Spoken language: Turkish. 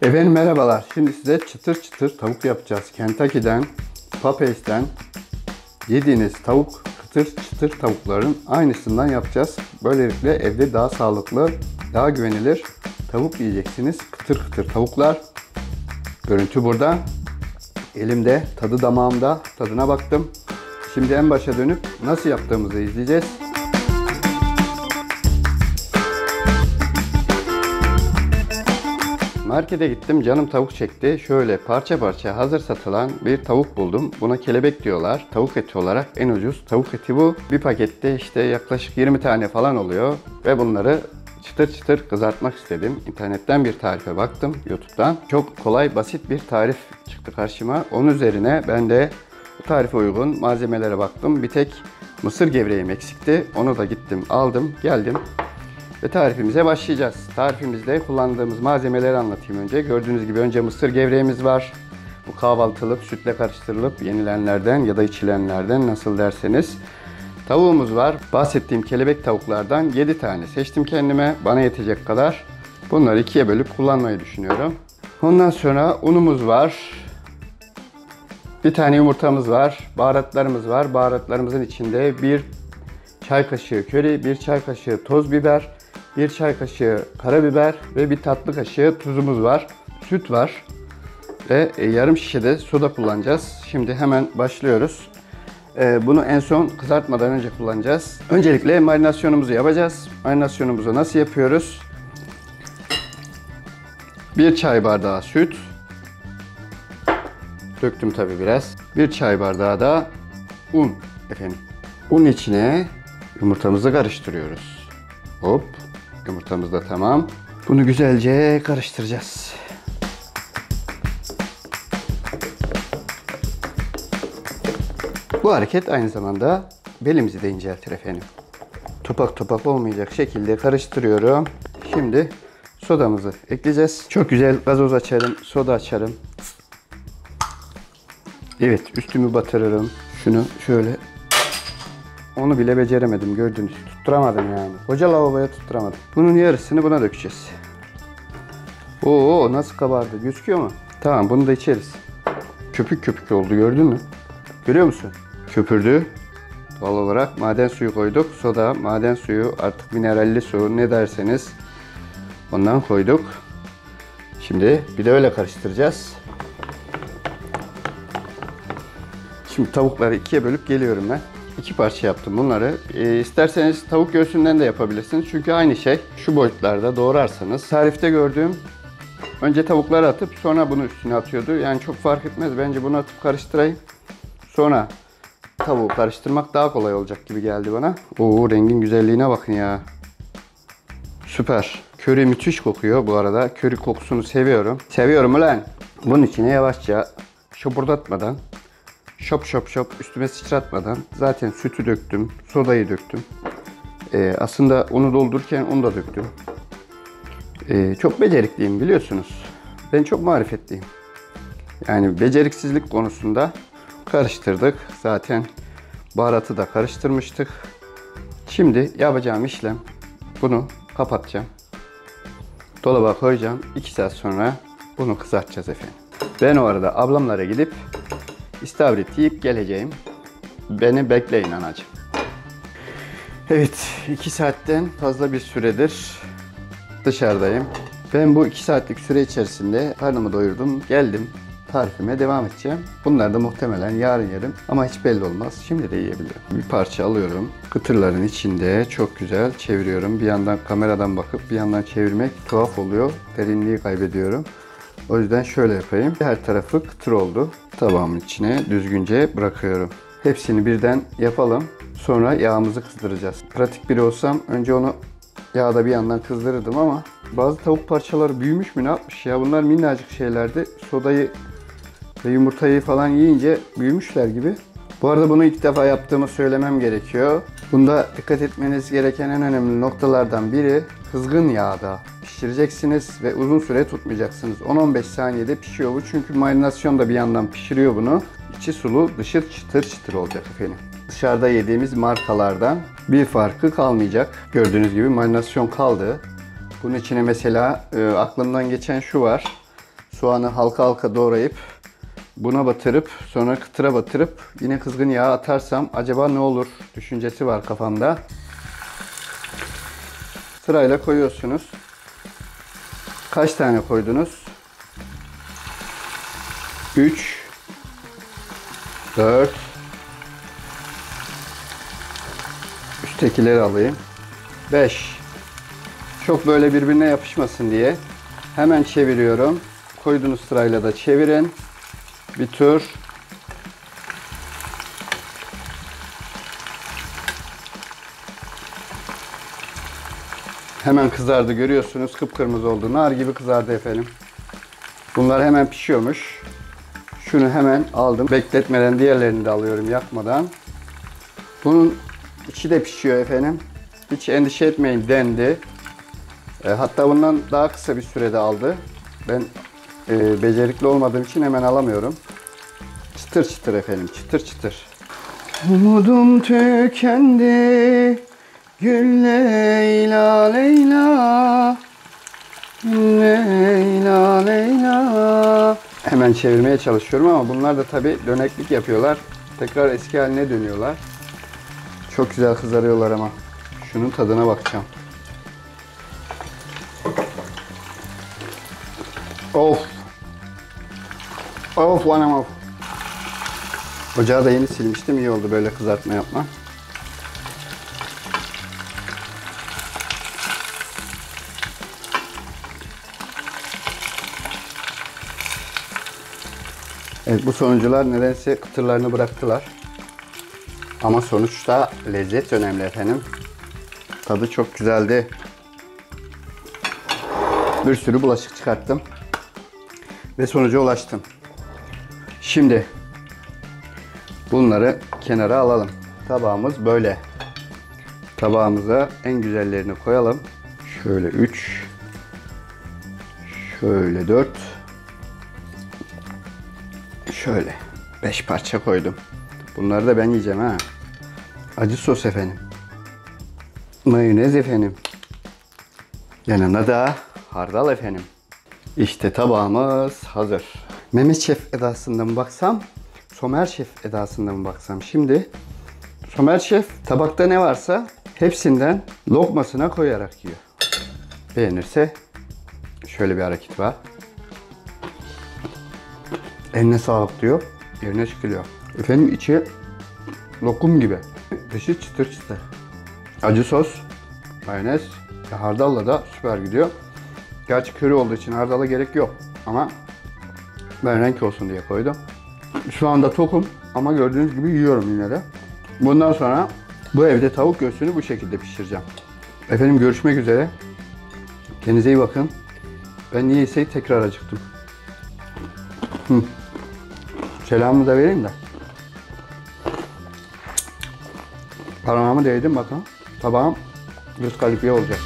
Efendim merhabalar. Şimdi size çıtır çıtır tavuk yapacağız. Kentucky'den, Popeyes'ten yediğiniz tavuk, çıtır çıtır tavukların aynısından yapacağız. Böylelikle evde daha sağlıklı, daha güvenilir tavuk yiyeceksiniz. Kıtır kıtır tavuklar. Görüntü burada. Elimde, tadı damağımda. Tadına baktım. Şimdi en başa dönüp nasıl yaptığımızı izleyeceğiz. Markete gittim, canım tavuk çekti. Şöyle parça parça hazır satılan bir tavuk buldum. Buna kelebek diyorlar. Tavuk eti olarak en ucuz tavuk eti bu. Bir pakette işte yaklaşık 20 tane falan oluyor. Ve bunları çıtır çıtır kızartmak istedim. İnternetten bir tarife baktım, YouTube'dan. Çok kolay, basit bir tarif çıktı karşıma. Onun üzerine ben de bu tarife uygun malzemelere baktım. Bir tek mısır gevreğim eksikti. Onu da gittim, aldım, geldim. Ve tarifimize başlayacağız. Tarifimizde kullandığımız malzemeleri anlatayım önce. Gördüğünüz gibi önce mısır gevreğimiz var. Bu kahvaltılık, sütle karıştırılıp yenilenlerden ya da içilenlerden, nasıl derseniz. Tavuğumuz var. Bahsettiğim kelebek tavuklardan 7 tane seçtim kendime. Bana yetecek kadar. Bunları ikiye bölüp kullanmayı düşünüyorum. Ondan sonra unumuz var. Bir tane yumurtamız var. Baharatlarımız var. Baharatlarımızın içinde 1 çay kaşığı köri, 1 çay kaşığı toz biber, 1 çay kaşığı karabiber ve 1 tatlı kaşığı tuzumuz var. Süt var ve yarım şişe de soda kullanacağız. Şimdi hemen başlıyoruz. Bunu en son kızartmadan önce kullanacağız. Öncelikle marinasyonumuzu yapacağız. Marinasyonumuzu nasıl yapıyoruz? 1 çay bardağı süt. Döktüm tabi biraz. 1 çay bardağı da un efendim. Un içine yumurtamızı karıştırıyoruz. Hop. Yumurtamız da tamam. Bunu güzelce karıştıracağız. Bu hareket aynı zamanda belimizi de inceltir efendim. Topak topak olmayacak şekilde karıştırıyorum. Şimdi sodamızı ekleyeceğiz. Çok güzel gazoz açarım, soda açarım. Evet, üstümü batırırım. Şunu şöyle. Onu bile beceremedim, gördünüz. Tutturamadım yani. Koca lavaboya tutturamadım. Bunun yarısını buna dökeceğiz. Oo, nasıl kabardı, gözüküyor mu? Tamam, bunu da içeriz. Köpük köpük oldu, gördün mü? Görüyor musun? Köpürdü. Doğal olarak maden suyu koyduk. Soda, maden suyu, artık mineralli su, ne derseniz ondan koyduk. Şimdi bir de öyle karıştıracağız. Şimdi tavukları ikiye bölüp geliyorum ben. 2 parça yaptım bunları. İsterseniz tavuk göğsünden de yapabilirsiniz. Çünkü aynı şey. Şu boyutlarda doğrarsanız. Tarifte gördüğüm, önce tavukları atıp sonra bunu üstüne atıyordu. Yani çok fark etmez. Bence bunu atıp karıştırayım. Sonra tavuğu karıştırmak daha kolay olacak gibi geldi bana. Oo, rengin güzelliğine bakın ya. Süper. Köri müthiş kokuyor bu arada. Köri kokusunu seviyorum. Seviyorum ulan. Bunun içine yavaşça şoburdatmadan, şop şop şop üstüme sıçratmadan, zaten sütü döktüm, sodayı döktüm. Aslında unu doldururken onu da döktüm. Çok becerikliyim biliyorsunuz. Ben çok marifetliyim. Yani beceriksizlik konusunda karıştırdık. Zaten baharatı da karıştırmıştık. Şimdi yapacağım işlem, bunu kapatacağım. Dolaba koyacağım. 2 saat sonra bunu kızartacağız efendim. Ben o arada ablamlara gidip İstavrit yiyip geleceğim. Beni bekleyin anacığım. Evet, 2 saatten fazla bir süredir dışarıdayım. Ben bu 2 saatlik süre içerisinde karnımı doyurdum, geldim. Tarifime devam edeceğim. Bunlar da muhtemelen yarın yerim ama hiç belli olmaz. Şimdi de yiyebilirim. Bir parça alıyorum. Kıtırların içinde çok güzel çeviriyorum. Bir yandan kameradan bakıp bir yandan çevirmek tuhaf oluyor. Derinliği kaybediyorum. O yüzden şöyle yapayım. Her tarafı kıtır oldu. Tabağımın içine düzgünce bırakıyorum. Hepsini birden yapalım. Sonra yağımızı kızdıracağız. Pratik biri olsam önce onu yağda bir yandan kızdırırdım ama bazı tavuk parçaları büyümüş mü ne yapmış ya? Bunlar minnacık şeylerdi. Sodayı ve yumurtayı falan yiyince büyümüşler gibi. Bu arada bunu ilk defa yaptığımı söylemem gerekiyor. Bunda dikkat etmeniz gereken en önemli noktalardan biri, kızgın yağda pişireceksiniz ve uzun süre tutmayacaksınız. 10-15 saniyede pişiyor bu. Çünkü marinasyon da bir yandan pişiriyor bunu. İçi sulu, dışı çıtır çıtır olacak efendim. Dışarıda yediğimiz markalardan bir farkı kalmayacak. Gördüğünüz gibi marinasyon kaldı. Bunun içine mesela aklımdan geçen şu var. soğanı halka halka doğrayıp buna batırıp sonra kıtıra batırıp yine kızgın yağa atarsam acaba ne olur düşüncesi var kafamda. Sırayla koyuyorsunuz. Kaç tane koydunuz? 3 4 Üsttekileri alayım. 5 Çok böyle birbirine yapışmasın diye hemen çeviriyorum. Koyduğunuz sırayla da çevirin. Bir tur. Hemen kızardı, görüyorsunuz. Kıpkırmızı oldu. Nar gibi kızardı efendim. Bunlar hemen pişiyormuş. Şunu hemen aldım. Bekletmeden diğerlerini de alıyorum yakmadan. Bunun içi de pişiyor efendim. Hiç endişe etmeyin dendi. Hatta bundan daha kısa bir sürede aldı. Ben becerikli olmadığım için hemen alamıyorum. Çıtır çıtır efendim, çıtır çıtır. Umudum tükendi, gül Leyla Leyla, Leyla Leyla. Hemen çevirmeye çalışıyorum ama bunlar da tabi döneklik yapıyorlar. Tekrar eski haline dönüyorlar. Çok güzel kızarıyorlar ama. Şunun tadına bakacağım. Of. Of anam of. Ocağı da yeni silmiştim. İyi oldu böyle kızartma yapma. Evet, bu sonuncular nedense kıtırlarını bıraktılar. Ama sonuçta lezzet önemli efendim. Tadı çok güzeldi. Bir sürü bulaşık çıkarttım. Ve sonuca ulaştım. Şimdi bunları kenara alalım. Tabağımız böyle. Tabağımıza en güzellerini koyalım. Şöyle 3. Şöyle 4. Şöyle 5 parça koydum. Bunları da ben yiyeceğim ha. Acı sos efendim. Mayonez efendim. Yanına da hardal efendim. İşte tabağımız hazır. Mehmet Şef edasında mı baksam, Somer Şef edasında mı baksam? Şimdi Somer Şef tabakta ne varsa hepsinden lokmasına koyarak yiyor. Beğenirse şöyle bir hareket var. Eline sağlık diyor. Yerine çıkılıyor. Efendim içi lokum gibi. Dışı çıtır çıtır. Acı sos, mayonez, hardalla da süper gidiyor. Gerçi köri olduğu için hardala gerek yok. Ama ben renk olsun diye koydum. Şu anda tokum ama gördüğünüz gibi yiyorum yine de. Bundan sonra bu evde tavuk göğsünü bu şekilde pişireceğim. Efendim görüşmek üzere. Kendinize iyi bakın. Ben niyeyse tekrar acıktım. Selamımı da vereyim de. Parmağımı değdim bakın. Tabağım 100 kalifiye olacak.